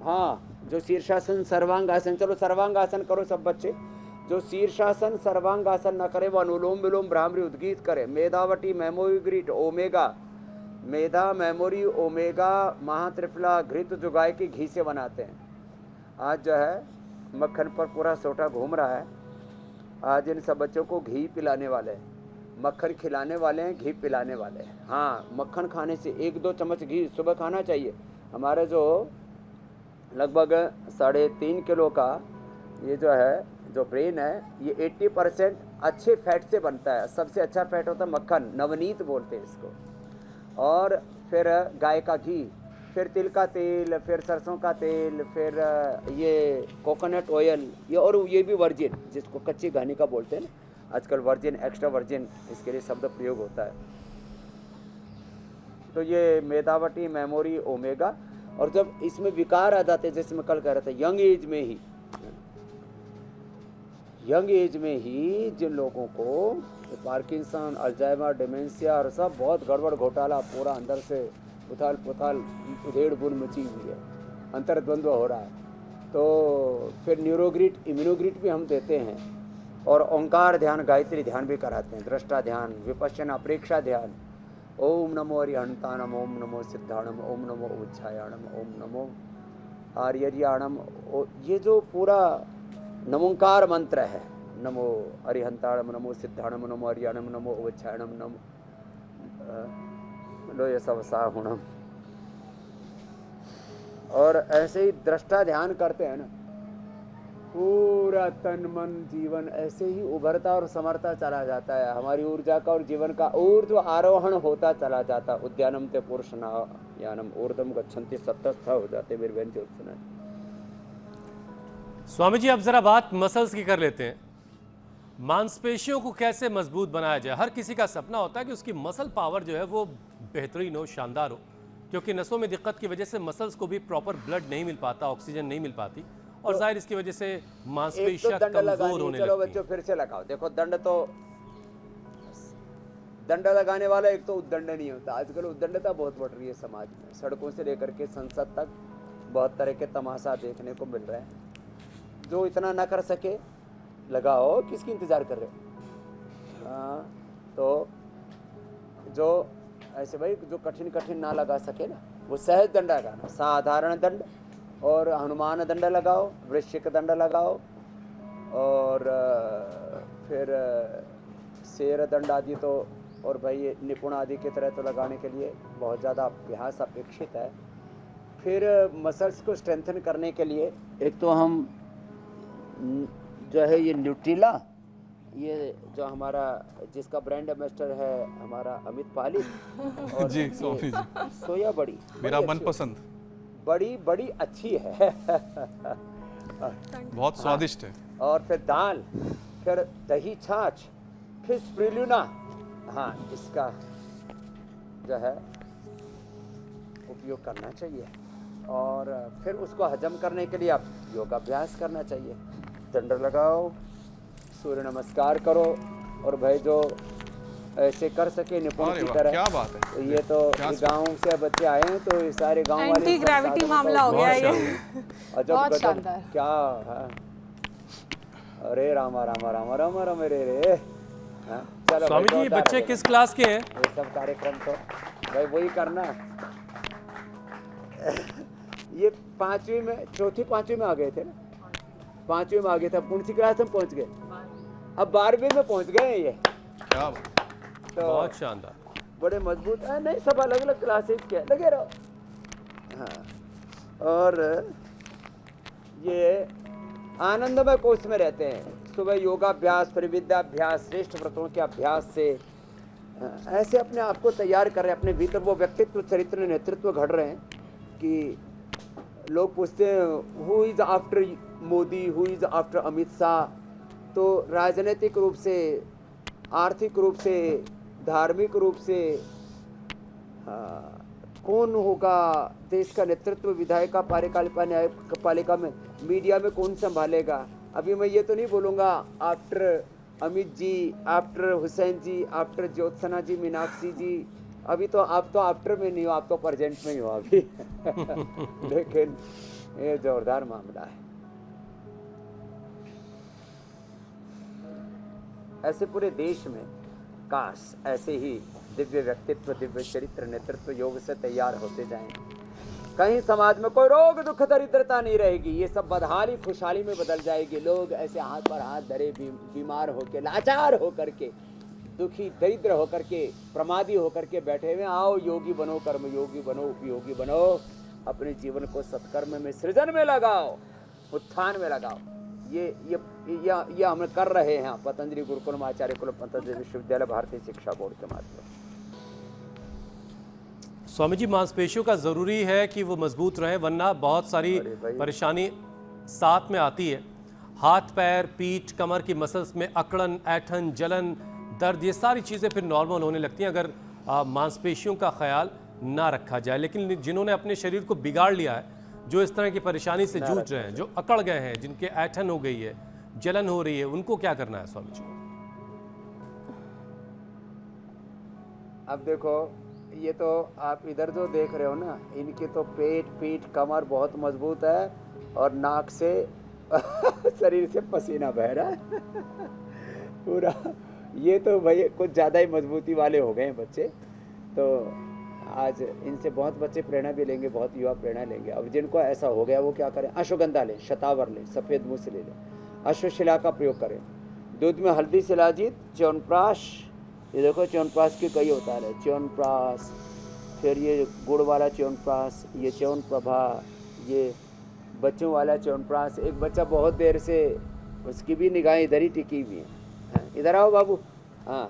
हाँ जो शीर्षासन सर्वांगासन, चलो सर्वांगासन करो सब बच्चे। जो शीर्षासन सर्वांगासन न करे वो अनुलोम विलोम भ्रामरी उद्गीत करे। मेधावटी मेमोरी ग्रीट ओमेगा, मेधा मेमोरी ओमेगा महात्रिफला घृत जो गाय के घी से बनाते हैं। आज जो है मक्खन पर पूरा सोटा घूम रहा है। आज इन सब बच्चों को घी पिलाने वाले हैं, मक्खन खिलाने वाले हैं, घी पिलाने वाले हैं। हाँ मक्खन खाने से 1-2 चम्मच घी सुबह खाना चाहिए। हमारे जो लगभग 3.5 किलो का ये जो है जो ब्रेन है, ये 80% अच्छे फैट से बनता है। सबसे अच्छा फैट होता है मक्खन, नवनीत बोलते हैं इसको। और फिर गाय का घी, फिर तिल का तेल, फिर सरसों का तेल, फिर ये कोकोनट ऑयल, ये और ये भी वर्जिन जिसको कच्ची घानी का बोलते हैं ना आजकल, वर्जिन एक्स्ट्रा वर्जिन इसके लिए शब्द प्रयोग होता है। तो ये मेधावटी मेमोरी ओमेगा। और जब इसमें विकार आ जाते हैं, जैसे मैं कल कह रहा था, यंग एज में ही जिन लोगों को पार्किंसन, अल्जाइमर, डिमेंशिया और सब बहुत गड़बड़ घोटाला, पूरा अंदर से उथाल पुथाल उधेड़ बुन मची हुई है, अंतर्द्वंद्व हो रहा है। तो फिर न्यूरोग्रिट, इम्यूनोग्रिट भी हम देते हैं। और ओंकार ध्यान, गायत्री ध्यान भी कराते हैं, दृष्टा ध्यान, विपश्यना, प्रेक्षा ध्यान। ओम नमो अरिहंतानम, ओम नमो सिद्धाणम, ओम नमो उच्चायाणम, ओम नमो आर्यर्याणम। ये जो पूरा नमोंकार मंत्र है, नमो अरिहंताणम, नमो सिद्धाणम, नमो आर्याणम, नमो उच्चायाणम, नमो लो ये सब साहुणम। और ऐसे ही दृष्टा ध्यान करते हैं ना, पूरा तन मन जीवन ऐसे ही उभरता और समरता चला जाता है। हमारी ऊर्जा का और जीवन का ऊर्ध्व आरोहण होता चला जाता। उद्यानम ते पुरुषनायानम ऊर्ध्वम गच्छन्ति, सत्तस्थ हो जाते मेरे बहन ज्योत्सना।
स्वामी जी अब जरा बात मसल्स की कर लेते हैं। मांसपेशियों को कैसे मजबूत बनाया जाए। हर किसी का सपना होता है कि उसकी मसल पावर जो है वो बेहतरीन हो, शानदार हो, क्योंकि नसों में दिक्कत की वजह से मसल्स को भी प्रॉपर ब्लड नहीं मिल पाता, ऑक्सीजन नहीं मिल पाती, और जाहिर इसकी वजह से मांसपेशियां कमजोर होने लगती हैं।
चलो बच्चों फिर से लगाओ। देखो दंड लगाने वाला एक तो उद्दंड नहीं होता। आजकल उद्दंडता बहुत बढ़ रही है समाज में, सड़कों से लेकर के संसद तक बहुत तरह के तमाशा देखने को मिल रहे हैं। जो इतना ना कर सके लगाओ, किसकी इंतजार कर रहे हो। हाँ तो जो ऐसे भाई जो कठिन ना लगा सके ना, वो सहज दंड लगाना, साधारण दंड और हनुमान दंड लगाओ, वृश्चिक दंड लगाओ, और फिर शेर दंड आदि तो, और भाई निपुण आदि की तरह तो लगाने के लिए बहुत ज़्यादा अभ्यास अपेक्षित है। फिर मसल्स को स्ट्रेंथन करने के लिए एक तो हम जो है ये न्यूट्रिला, ये जो हमारा जिसका ब्रांड एम्बेसडर है हमारा अमित पाली, और
जी स्वामी जी,
सोया बड़ी
मेरा मनपसंद,
बड़ी अच्छी है
बहुत स्वादिष्ट है।
और फिर दाल, फिर दही छाछ, फिर स्प्रुलिना। हाँ इसका जो है उपयोग करना चाहिए। और फिर उसको हजम करने के लिए आप योगाभ्यास करना चाहिए। दंड लगाओ, सूर्य नमस्कार करो, और भाई जो ऐसे कर सके निपुण की तरह।
क्या बात है।
तो ये तो गांव से बच्चे आए हैं, तो सारे गांव वाले
एंटी ग्रेविटी मामला हो गया ये।
बहुत शानदार। क्या है, अरे रामा रामा रामा रामा रामा रे रे। चलो
स्वामी जी बच्चे किस क्लास के हैं?
ये सब कार्यक्रम तो भाई वही करना। ये 5वीं में, चौथी 5वीं में आ गए थे ना, 5वीं में आ गए थे। कौन सी क्लास में पहुंच गए? अब 12वीं में पहुंच गए हैं ये।
क्या
तो
बहुत शानदार,
बड़े मजबूत है। नहीं सब अलग अलग क्लासेज के लगे रहो। हाँ और ये आनंदमय कोष में रहते हैं। सुबह योगाभ्यास, फिर विद्याभ्यास, श्रेष्ठ व्रतों के अभ्यास से ऐसे अपने आप को तैयार कर रहे हैं, अपने भीतर वो व्यक्तित्व, चरित्र, नेतृत्व घड़ रहे हैं कि लोग पूछते हैं who is after Modi, who is after Amit Shah. तो राजनीतिक रूप से, आर्थिक रूप से, धार्मिक रूप से कौन होगा देश का नेतृत्व, विधायिका, कार्यपालिका, न्यायपालिका में, मीडिया में कौन संभालेगा। अभी मैं ये तो नहीं बोलूँगा आफ्टर अमित जी, आफ्टर हुसैन जी, आफ्टर ज्योत्सना जी, मीनाक्षी जी। अभी तो आप तो आफ्टर में नहीं हो, आप तो प्रेजेंट में ही हो अभी। लेकिन ये जोरदार मामला है। ऐसे पूरे देश में काश ऐसे ही दिव्य व्यक्तित्व, दिव्य चरित्र, नेतृत्व योग से तैयार होते जाएं। कहीं समाज में कोई रोग दुख दरिद्रता नहीं रहेगी, ये सब बदहाली खुशहाली में बदल जाएगी। लोग ऐसे हाथ पर हाथ धरे, बीमार होकर, लाचार होकर के, दुखी दरिद्र होकर के, प्रमादी होकर के बैठे हुए, आओ योगी बनो, कर्म योगी बनो, उपयोगी बनो, अपने जीवन को सत्कर्म में, सृजन में लगाओ, उत्थान में लगाओ। ये हम कर रहे हैं पतंजलि गुरुकुलम आचार्य कुल पतंजलि विश्वविद्यालय भारतीय शिक्षा बोर्ड के माध्यम से।
स्वामी जी, मांसपेशियों का ज़रूरी है कि वो मजबूत रहे, वरना बहुत सारी परेशानी साथ में आती है। हाथ पैर, पीठ, कमर की मसल्स में अकड़न, ऐठन, जलन, दर्द, ये सारी चीज़ें फिर नॉर्मल होने लगती हैं अगर मांसपेशियों का ख्याल ना रखा जाए। लेकिन जिन्होंने अपने शरीर को बिगाड़ लिया है, जो इस तरह की परेशानी से जूझ रहे हैं, जो अकड़ गए हैं, जिनके ऐठन हो गई है, जलन हो रही है, उनको क्या करना है स्वामी जी?
अब देखो, ये तो आप इधर जो देख रहे हो ना, इनके तो पेट, पीठ, कमर बहुत मजबूत है और नाक से शरीर से पसीना बह रहा है पूरा। ये तो भाई कुछ ज़्यादा ही मजबूती वाले हो गए हैं बच्चे। तो आज इनसे बहुत बच्चे प्रेरणा भी लेंगे, बहुत युवा प्रेरणा लेंगे। अब जिनको ऐसा हो गया वो क्या करें? अश्वगंधा लें, शतावर लें, सफ़ेद मूस ले लें, अश्वशिला का प्रयोग करें, दूध में हल्दी, शिलाजीत, च्यवनप्राश, ये देखो च्यवनप्राश की कई होता है, च्यवनप्राश, फिर ये गुड़ वाला च्यवनप्राश, ये च्यवनप्रभा, ये बच्चों वाला च्यवनप्राश। एक बच्चा बहुत देर से, उसकी भी निगाहें इधर ही टिकी हुई हैं। इधर आओ बाबू। हाँ,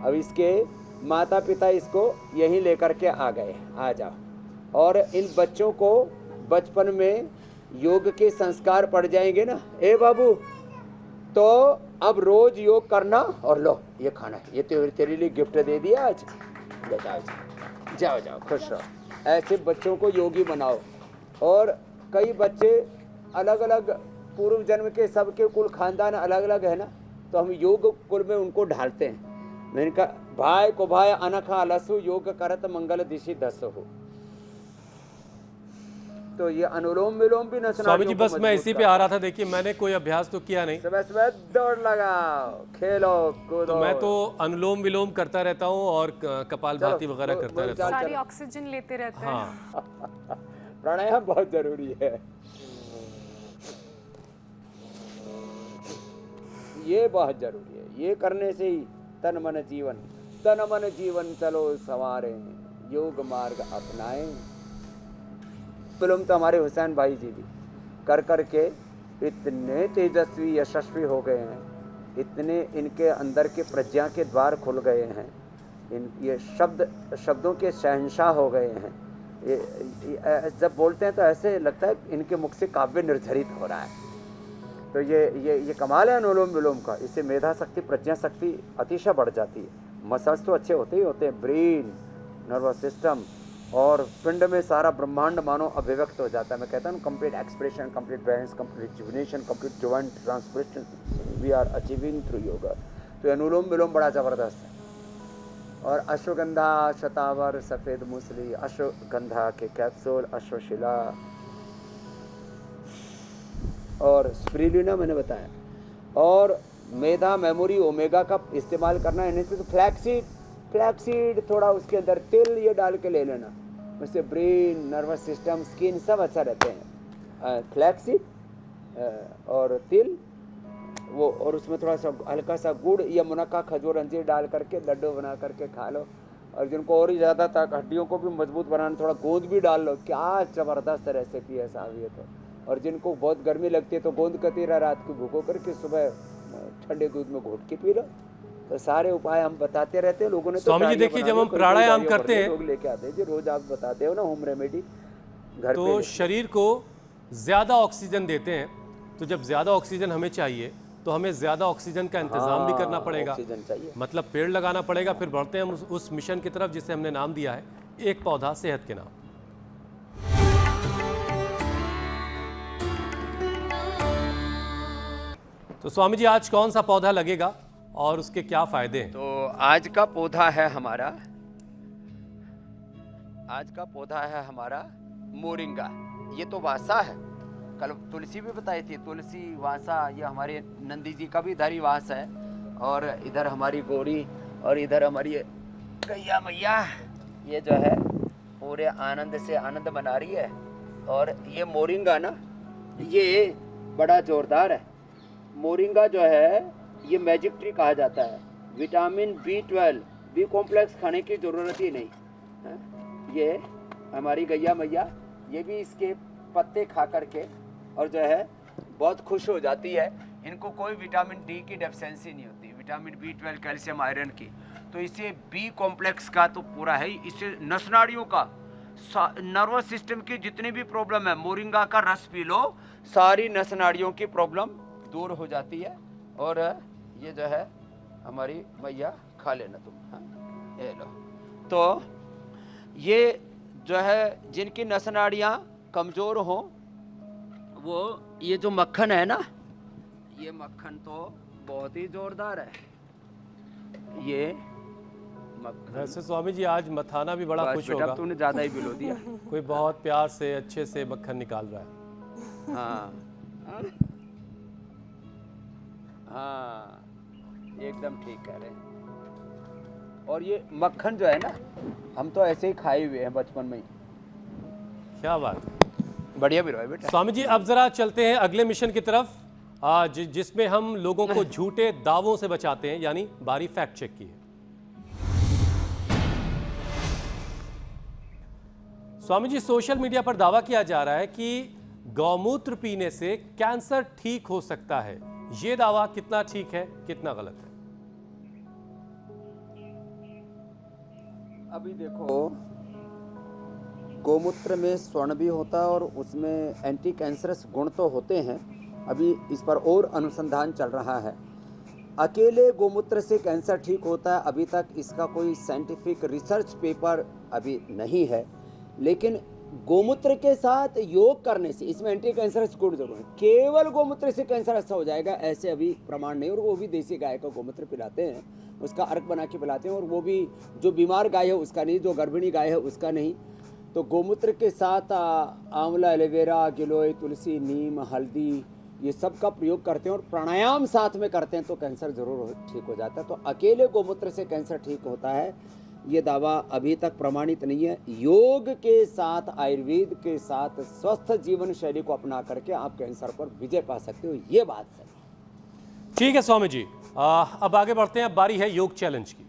अब इसके माता पिता इसको यहीं लेकर के आ गए, आ जाओ। और इन बच्चों को बचपन में योग के संस्कार पड़ जाएंगे ना, ए बाबू, तो अब रोज योग करना, और लो ये खाना है, ये तेरे लिए गिफ्ट दे दिया आज, जाओ जाओ जाओ, खुश रहो। ऐसे बच्चों को योगी बनाओ। और कई बच्चे अलग अलग पूर्व जन्म के, सबके कुल खानदान अलग अलग है ना, तो हम योग कुल में उनको ढालते हैं। मैंने कहा भाई को भाई अनखा अलसु योग करत मंगल दिशि दस हो। तो ये अनुलोम विलोम भी नसना।
स्वामी जी, बस मैं इसी पे आ रहा था। देखिए, मैंने कोई अभ्यास तो किया नहीं,
सुबह दौड़ लगाओ, खेलो कूदो।
तो मैं तो अनुलोम विलोम करता रहता हूँ और कपालभाति वगैरह करता रहता हूँ।
सारी ऑक्सीजन लेते रहते हैं।
हाँ,
प्राणायाम बहुत जरूरी है, ये बहुत जरूरी है। ये करने से ही तन मन जीवन चलो संवारे, योग मार्ग अपनाएं। फिल्म तो हमारे हुसैन भाई जी भी कर के इतने तेजस्वी यशस्वी हो गए हैं, इतने इनके अंदर के प्रज्ञा के द्वार खुल गए हैं, ये शब्दों के शहंशाह हो गए हैं। ये जब बोलते हैं तो ऐसे लगता है इनके मुख से काव्य निर्झरित हो रहा है। तो ये कमाल है अनुलोम विलोम का। इससे मेधा शक्ति, प्रज्ञा शक्ति अतिशय बढ़ जाती है। मसल्स तो अच्छे होते ही होते हैं, ब्रेन, नर्वस सिस्टम और पिंड में सारा ब्रह्मांड मानो अभिव्यक्त हो जाता है। मैं कहता हूँ complete expression, complete balance, complete rejuvenation, complete divine transformation we are achieving through yoga. तो अनुलोम विलोम बड़ा ज़बरदस्त है। और अश्वगंधा, शतावर, सफ़ेद मूसली, अश्वगंधा के कैप्सूल, अश्वशिला और स्पिरुलिना मैंने बताया, और मेधा, मेमोरी, ओमेगा का इस्तेमाल करना है। तो फ्लैक्सीड थोड़ा उसके अंदर तिल ये डाल के ले लेना, उससे ब्रेन, नर्वस सिस्टम, स्किन सब अच्छा रहते हैं। फ्लैक्सीड और तिल वो, और उसमें थोड़ा सा हल्का सा गुड़ या मुनक्का, खजूर, अंजीर डाल करके लड्डू बना करके खा लो। और जिनको और ही ज़्यादा तक हड्डियों को भी मजबूत बनाना, थोड़ा गोंद भी डाल लो। क्या ज़बरदस्त रेसिपी है साहब ये तो। और जिनको बहुत गर्मी लगती है तो गोंद कतीरा रात को भिगो करके सुबह ठंडे दूध में घोट के पी लो, तो सारे उपाय हम बताते रहते हैं। लोगों ने तो
स्वामी जी
डायरिया
देखिए,
बना
जब
ली,
हम
कोई
प्राणायाम
डायरिया
करते
भरते
हैं,
लोग लेके आते हैं जी, रोज आप बताते हो ना होम रेमेडी घर
तो
पे।
शरीर को ज़्यादा ऑक्सीजन देते हैं, तो जब ज़्यादा ऑक्सीजन हमें चाहिए तो हमें ज़्यादा ऑक्सीजन का इंतज़ाम भी करना पड़ेगा,
ऑक्सीजन चाहिए।
मतलब पेड़ लगाना पड़ेगा। फिर बढ़ते हैं हम उस मिशन की तरफ जिसे हमने नाम दिया है एक पौधा सेहत के नाम। तो स्वामी जी आज कौन सा पौधा लगेगा और उसके क्या फायदे हैं?
तो आज का पौधा है हमारा, आज का पौधा है हमारा मोरिंगा। ये तो वासा है, कल तुलसी भी बताई थी, तुलसी वासा, ये हमारे नंदी जी का भी इधर ही वास है। और इधर हमारी गौरी और इधर हमारी गैया मैया, ये जो है पूरे आनंद से आनंद मना रही है। और ये मोरिंगा ना, ये बड़ा जोरदार है। मोरिंगा जो है ये मैजिक ट्री कहा जाता है। विटामिन B12, बी कॉम्प्लेक्स खाने की ज़रूरत ही नहीं है। ये हमारी गैया मैया, ये भी इसके पत्ते खा करके और जो है बहुत खुश हो जाती है। इनको कोई विटामिन D की डेफिशिएंसी नहीं होती, विटामिन B12, कैल्शियम, आयरन की। तो इससे बी कॉम्प्लेक्स का तो पूरा है। इससे नस नाड़ियों का, नर्वस सिस्टम की जितनी भी प्रॉब्लम है, मोरिंगा का रस पी लो, सारी नस नाड़ियों की प्रॉब्लम दूर हो जाती है। और ये जो है हमारी मैया खा लेना तुम, हाँ ये लो। तो ये जो है जिनकी नस नाड़ियाँ कमज़ोर हो, वो ये जो मक्खन है ना, ये मक्खन तो बहुत ही जोरदार है। ये मक्खन,
वैसे स्वामी जी आज मथाना भी बड़ा खुश
बेटा
होगा,
तूने ज़्यादा ही बिलो दिया।
कोई बहुत प्यार से अच्छे से मक्खन निकाल रहा है।
हाँ हाँ, एकदम ठीक कह रहे हैं। और ये मक्खन जो है ना, हम तो ऐसे ही खाए हुए हैं बचपन में ही।
क्या बात है,
बढ़िया भी रहा बेटा।
स्वामी जी अब जरा चलते हैं अगले मिशन की तरफ, जिसमें हम लोगों को झूठे दावों से बचाते हैं, यानी बारी फैक्ट चेक की है। स्वामी जी सोशल मीडिया पर दावा किया जा रहा है कि गौमूत्र पीने से कैंसर ठीक हो सकता है। ये दावा कितना ठीक है, कितना गलत है?
अभी देखो, गौमूत्र में स्वर्ण भी होता है और उसमें एंटी कैंसरस गुण तो होते हैं। अभी इस पर और अनुसंधान चल रहा है। अकेले गौमूत्र से कैंसर ठीक होता है, अभी तक इसका कोई साइंटिफिक रिसर्च पेपर अभी नहीं है। लेकिन गौमूत्र के साथ योग करने से इसमें एंटी कैंसरस गुण जरूर है। केवल गौमूत्र से कैंसर अच्छा हो जाएगा ऐसे अभी प्रमाण नहीं। और वो भी देसी गाय का गौमूत्र पिलाते हैं, उसका अर्क बना के पिलाते हैं। और वो भी जो बीमार गाय है उसका नहीं, जो गर्भिणी गाय है उसका नहीं। तो गौमूत्र के साथ आंवला, एलोवेरा, गिलोय, तुलसी, नीम, हल्दी, ये सब का प्रयोग करते हैं और प्राणायाम साथ में करते हैं तो कैंसर जरूर ठीक हो जाता है। तो अकेले गौमूत्र से कैंसर ठीक होता है ये दावा अभी तक प्रमाणित नहीं है। योग के साथ, आयुर्वेद के साथ, स्वस्थ जीवन शैली को अपना करके आप कैंसर पर विजय पा सकते हो, ये बात है।
ठीक है स्वामी जी, अब आगे बढ़ते हैं। अब बारी है योग चैलेंज की।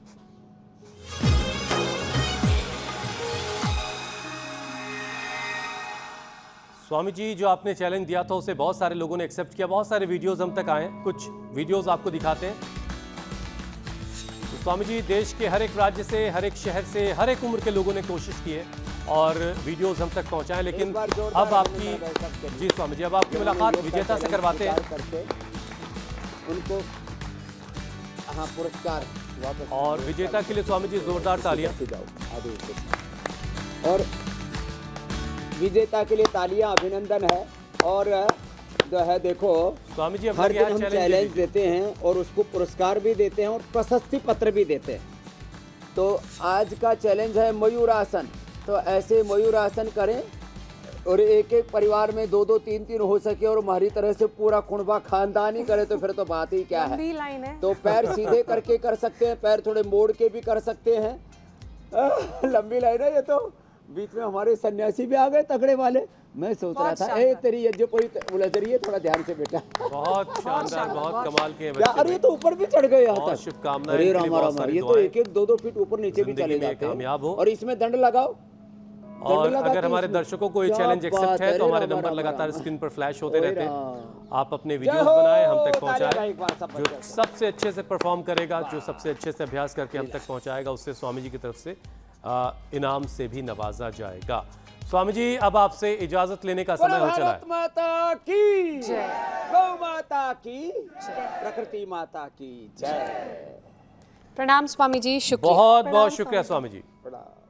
स्वामी जी जो आपने चैलेंज दिया था उसे बहुत सारे लोगों ने एक्सेप्ट किया, बहुत सारे वीडियोस हम तक आए हैं, कुछ वीडियोस आपको दिखाते हैं। तो स्वामी जी देश के हर एक राज्य से, हर एक शहर से, हर एक उम्र के लोगों ने कोशिश की है और वीडियोस हम तक पहुंचाए। लेकिन अब आपकी, जी स्वामी जी, अब आपकी मुलाकात विजेता से करवाते हैं
उनको हाँ पुरस्कार वापस।
और विजेता के लिए स्वामी जी जोरदार तालियां।
और विजेता के लिए तालियां, अभिनंदन है। और जो है देखो
स्वामी जी
हर दिन हम चैलेंज देते हैं और उसको पुरस्कार भी देते हैं और प्रशस्ति पत्र भी देते हैं। तो आज का चैलेंज है मयूरासन। तो ऐसे मयूरासन करें और एक एक परिवार में 2-2, 3-3 हो सके और हमारी तरह से पूरा कुणबा खानदान ही करे तो फिर तो बात ही क्या है।
लाइन है।
तो पैर सीधे करके कर सकते हैं, पैर थोड़े मोड़ के भी कर सकते हैं। लंबी लाइन है ये तो। बीच में हमारे सन्यासी भी आ गए तगड़े वाले। मैं सोच रहा था ए तेरी ये जो कोई उलझ रही है, थोड़ा ध्यान से बेटा।
बहुत शानदार, बहुत कमाल के हैं
अरे ये तो ऊपर भी चढ़ गए यहाँ तक।
शुभकामनाएं।
अरे राम राम, ये तो 1-1, 2-2 फीट ऊपर नीचे भी चले जाते हैं।
कामयाब हो।
और इसमें दंड लगाओ
और अगर हमारे दर्शकों को ये चैलेंज एक्सेप्ट है तो हमारे नंबर लगातार स्क्रीन पर फ्लैश होते रहते हैं। आप अपने वीडियोस बनाएं, हम तक पहुंचाएं। जो सबसे अच्छे से परफॉर्म करेगा, जो सबसे अच्छे से अभ्यास करके हम तक पहुंचाएगा, उससे स्वामी जी की तरफ से इनाम से भी नवाजा जाएगा। स्वामी जी, अब आपसे इजाजत लेने का समय हो चला है।
भारत माता की जय, गौ माता की जय, प्रकृति माता की जय।
प्रणाम स्वामी जी, शुक्रिया।
बहुत बहुत शुक्रिया स्वामी जी।
प्रणाम।